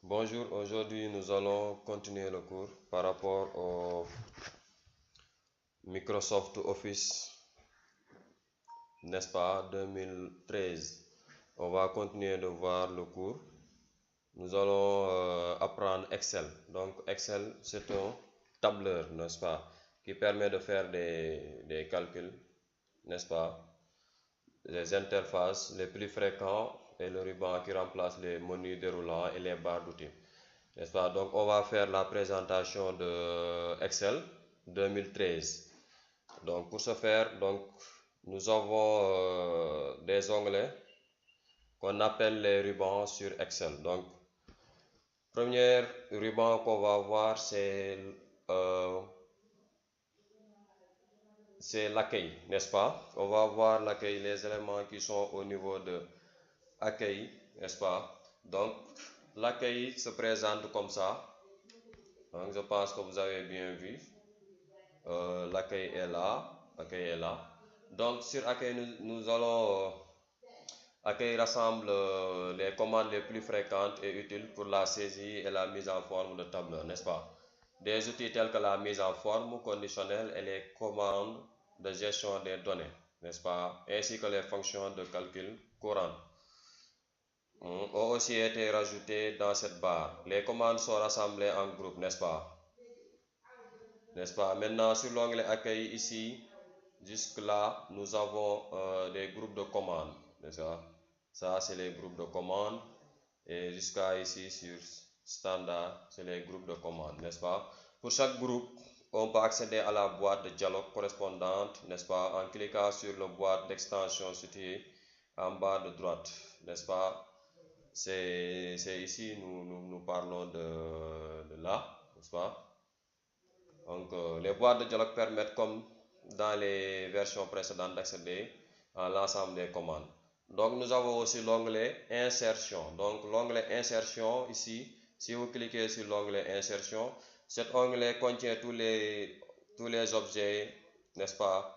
Bonjour, aujourd'hui nous allons continuer le cours par rapport au Microsoft Office, n'est-ce pas, 2013. On va continuer de voir le cours. Nous allons apprendre Excel. Donc Excel, c'est un tableur, n'est-ce pas, qui permet de faire des calculs, n'est-ce pas, les interfaces les plus fréquents et le ruban qui remplace les menus déroulants et les barres d'outils. N'est-ce pas? Donc, on va faire la présentation de Excel 2013. Donc, pour ce faire, donc, nous avons des onglets qu'on appelle les rubans sur Excel. Donc, premier ruban qu'on va voir, euh, c'est l'accueil, n'est-ce pas? On va voir l'accueil, les éléments qui sont au niveau de accueil, n'est-ce pas? Donc, l'accueil se présente comme ça. Donc, je pense que vous avez bien vu. L'accueil est là. L'accueil est là. Donc, sur accueil, nous allons. Accueil rassemble les commandes les plus fréquentes et utiles pour la saisie et la mise en forme de tableur, n'est-ce pas? Des outils tels que la mise en forme conditionnelle et les commandes de gestion des données, n'est-ce pas? Ainsi que les fonctions de calcul courantes ont aussi été rajoutées dans cette barre. Les commandes sont rassemblées en groupe, n'est-ce pas? N'est-ce pas? Maintenant, sur l'onglet accueil ici, jusque-là, nous avons des groupes de commandes. N'est-ce pas? Ça, c'est les groupes de commandes. Et jusqu'à ici, sur standard, c'est les groupes de commandes, n'est-ce pas? Pour chaque groupe, on peut accéder à la boîte de dialogue correspondante, n'est-ce pas? En cliquant sur la boîte d'extension située en bas de droite, n'est-ce pas? C'est ici, nous parlons de là, n'est-ce pas? Donc, les boîtes de dialogue permettent, comme dans les versions précédentes, d'accéder à l'ensemble des commandes. Donc, nous avons aussi l'onglet Insertion. Donc, l'onglet Insertion, ici, si vous cliquez sur l'onglet Insertion, cet onglet contient tous les objets, n'est-ce pas,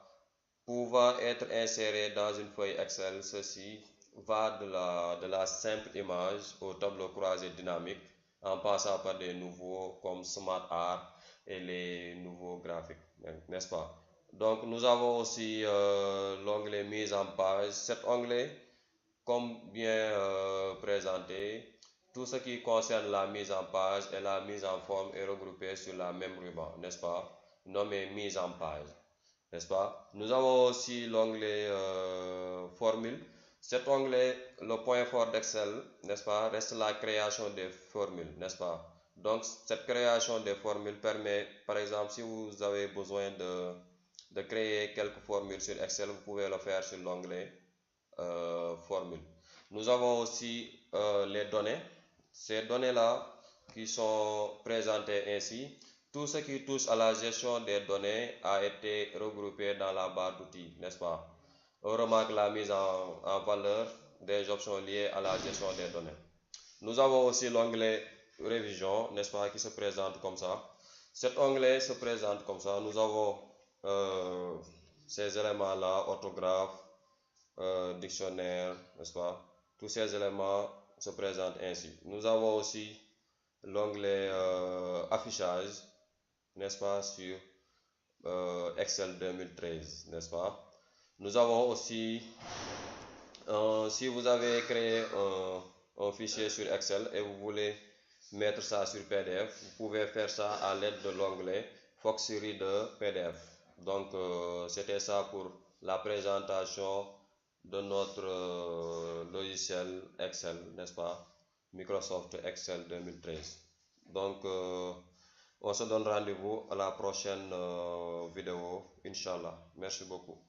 pouvant être insérés dans une feuille Excel. Ceci va de la simple image au tableau croisé dynamique, en passant par des nouveaux comme Smart Art et les nouveaux graphiques, n'est-ce pas? Donc, nous avons aussi l'onglet mise en page. Cet onglet, comme bien présenté, tout ce qui concerne la mise en page et la mise en forme est regroupé sur la même ruban, n'est-ce pas? Nommé mise en page, n'est-ce pas? Nous avons aussi l'onglet formule. Cet onglet, le point fort d'Excel, n'est-ce pas, reste la création des formules, n'est-ce pas? Donc, cette création des formules permet, par exemple, si vous avez besoin de créer quelques formules sur Excel, vous pouvez le faire sur l'onglet formule. Nous avons aussi les données. Ces données-là qui sont présentées ainsi. Tout ce qui touche à la gestion des données a été regroupé dans la barre d'outils, n'est-ce pas? On remarque la mise en valeur des options liées à la gestion des données. Nous avons aussi l'onglet révision, n'est-ce pas, qui se présente comme ça. Cet onglet se présente comme ça. Nous avons ces éléments-là, orthographe, dictionnaire, n'est-ce pas? Tous ces éléments se présentent ainsi. Nous avons aussi l'onglet affichage, n'est-ce pas, sur Excel 2013, n'est-ce pas? Nous avons aussi, si vous avez créé un fichier sur Excel et vous voulez mettre ça sur PDF, vous pouvez faire ça à l'aide de l'onglet Fox Reader PDF. Donc, c'était ça pour la présentation de notre logiciel Excel, n'est-ce pas? Microsoft Excel 2013. Donc, on se donne rendez-vous à la prochaine vidéo, Inch'Allah. Merci beaucoup.